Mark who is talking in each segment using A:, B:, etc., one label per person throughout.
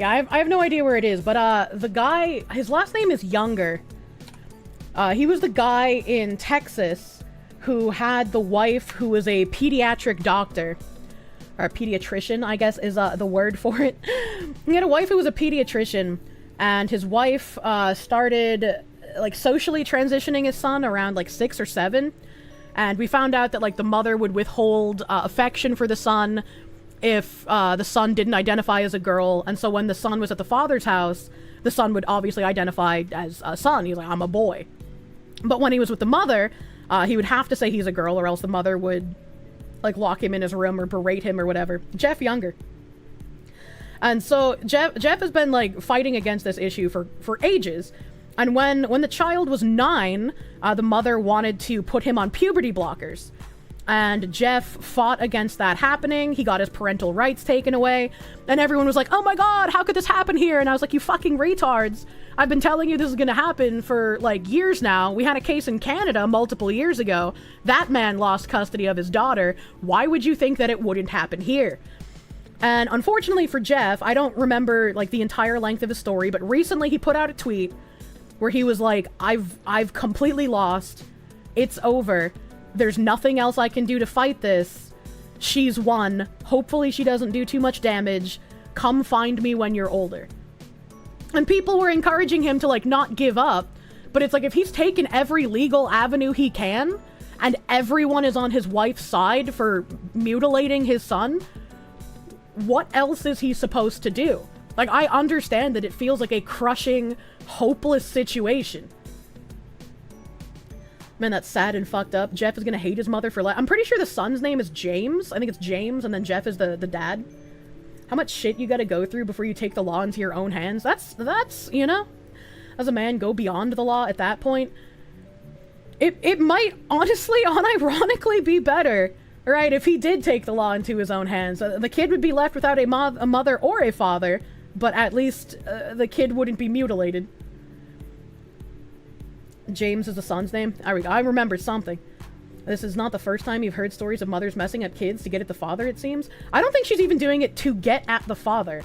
A: Yeah, I have no idea where it is, but the guy, his last name is Younger. He was the guy in Texas who had the wife who was a pediatric doctor. Or a pediatrician, I guess, is the word for it. He had a wife who was a pediatrician, and his wife started, like, socially transitioning his son around, like, 6 or 7. And we found out that, like, the mother would withhold affection for the son if the son didn't identify as a girl. And so when the son was at the father's house, the son would obviously identify as a son. He's like, I'm a boy. But when he was with the mother, he would have to say he's a girl, or else the mother would, like, lock him in his room or berate him or whatever. Jeff Younger. And so Jeff has been, like, fighting against this issue for ages. And when the child was 9, the mother wanted to put him on puberty blockers. And Jeff fought against that happening. He got his parental rights taken away. And everyone was like, oh my god, how could this happen here? And I was like, you fucking retards. I've been telling you this is gonna happen for, like, years now. We had a case in Canada multiple years ago. That man lost custody of his daughter. Why would you think that it wouldn't happen here? And unfortunately for Jeff, I don't remember, like, the entire length of his story, but recently he put out a tweet where he was like, I've completely lost. It's over. There's nothing else I can do to fight this. She's won. Hopefully she doesn't do too much damage. Come find me when you're older. And people were encouraging him to, like, not give up. But it's like, if he's taken every legal avenue he can, and everyone is on his wife's side for mutilating his son, what else is he supposed to do? Like, I understand that it feels like a crushing, hopeless situation. Man, that's sad and fucked up. Jeff is gonna hate his mother for life. I'm pretty sure the son's name is James. I think it's James, and then Jeff is the dad. How much shit you gotta go through before you take the law into your own hands? That's, you know, as a man, go beyond the law at that point. It might, honestly, unironically be better, right, if he did take the law into his own hands. The kid would be left without a mother or a father, but at least the kid wouldn't be mutilated. James is the son's name. I remember something. This is not the first time you've heard stories of mothers messing up kids to get at the father, it seems. I don't think she's even doing it to get at the father,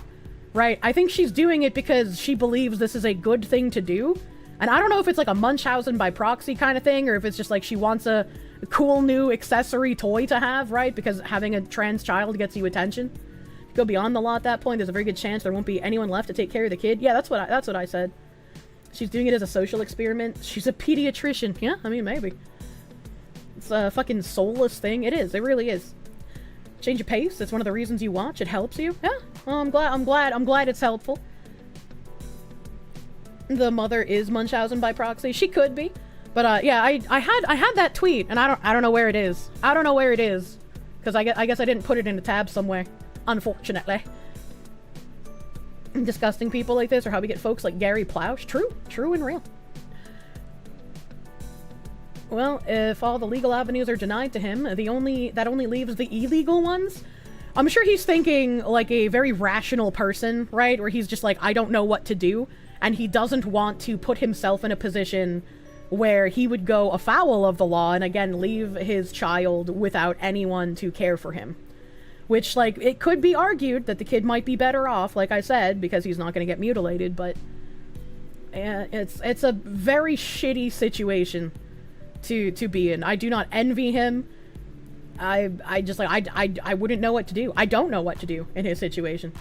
A: right? I think she's doing it because she believes this is a good thing to do. And I don't know if it's like a Munchausen by proxy kind of thing, or if it's just like she wants a cool new accessory toy to have, right? Because having a trans child gets you attention. If you go beyond the law at that point, there's a very good chance there won't be anyone left to take care of the kid. Yeah, that's what I said. She's doing it as a social experiment. She's a pediatrician. Yeah, I mean, maybe. It's a fucking soulless thing. It is. It really is. Change of pace. It's one of the reasons you watch. It helps you. Yeah. Well, I'm glad it's helpful. The mother is Munchausen by proxy. She could be. But, yeah, I had that tweet, and I don't know where it is. I don't know where it is. Because I guess I didn't put it in a tab somewhere. Unfortunately. Disgusting people like this, or how we get folks like Gary Ploush. True and real. Well, if all the legal avenues are denied to him, that only leaves the illegal ones. I'm sure he's thinking like a very rational person, right? Where he's just like, I don't know what to do, and he doesn't want to put himself in a position where he would go afoul of the law and again leave his child without anyone to care for him. Which, like, it could be argued that the kid might be better off, like I said, because he's not going to get mutilated, but it's a very shitty situation to be in. I do not envy him. I just, like, I wouldn't know what to do. I don't know what to do in his situation.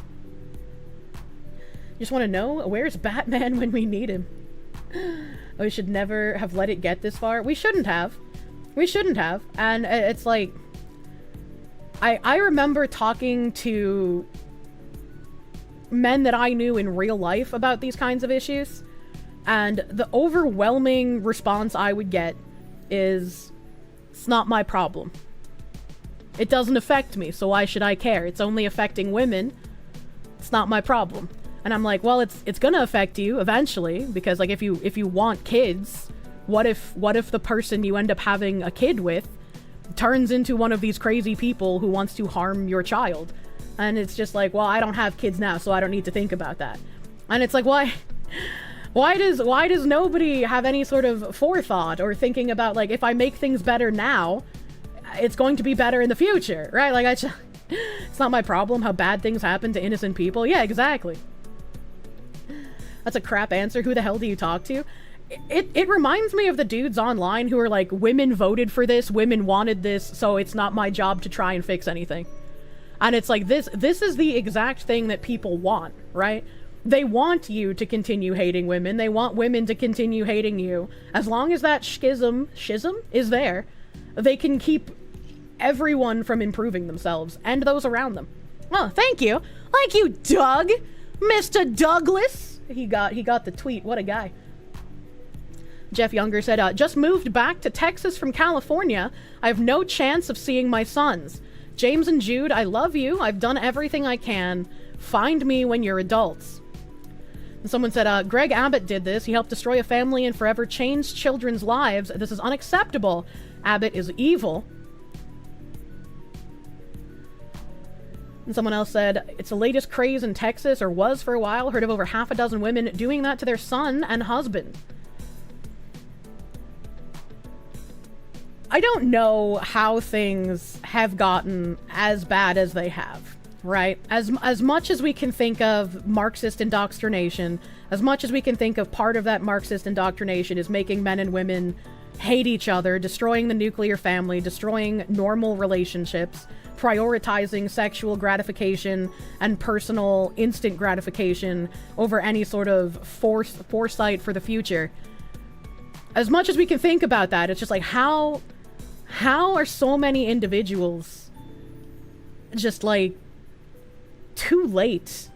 A: Just want to know, where's Batman when we need him? We should never have let it get this far. We shouldn't have. We shouldn't have. And it's like, I remember talking to men that I knew in real life about these kinds of issues, and the overwhelming response I would get is, it's not my problem. It doesn't affect me, so why should I care? It's only affecting women. It's not my problem. And I'm like, well, it's gonna affect you eventually, because, like, if you want kids, what if the person you end up having a kid with turns into one of these crazy people who wants to harm your child? And it's just like, well, I don't have kids now, so I don't need to think about that. And it's like, why does nobody have any sort of forethought or thinking about, like, if I make things better now, it's going to be better in the future, right? Like, it's not my problem how bad things happen to innocent people. Yeah, exactly. That's a crap answer. Who the hell do you talk to? It reminds me of the dudes online who are like, women voted for this, women wanted this, so it's not my job to try and fix anything. And it's like, this is the exact thing that people want, right? They want you to continue hating women. They want women to continue hating you. As long as that schism is there, they can keep everyone from improving themselves and those around them. Oh, thank you. Thank you, Doug. Mr. Douglas. He got the tweet. What a guy. Jeff Younger said, just moved back to Texas from California. I have no chance of seeing my sons. James and Jude, I love you. I've done everything I can. Find me when you're adults. And someone said, Greg Abbott did this. He helped destroy a family and forever change children's lives. This is unacceptable. Abbott is evil. And someone else said, it's the latest craze in Texas, or was for a while. Heard of over half a dozen women doing that to their son and husband. I don't know how things have gotten as bad as they have, right? As much as we can think of Marxist indoctrination, as much as we can think of part of that Marxist indoctrination is making men and women hate each other, destroying the nuclear family, destroying normal relationships, prioritizing sexual gratification and personal instant gratification over any sort of foresight for the future. As much as we can think about that, it's just like, how are so many individuals just like too late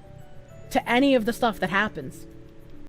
A: to any of the stuff that happens?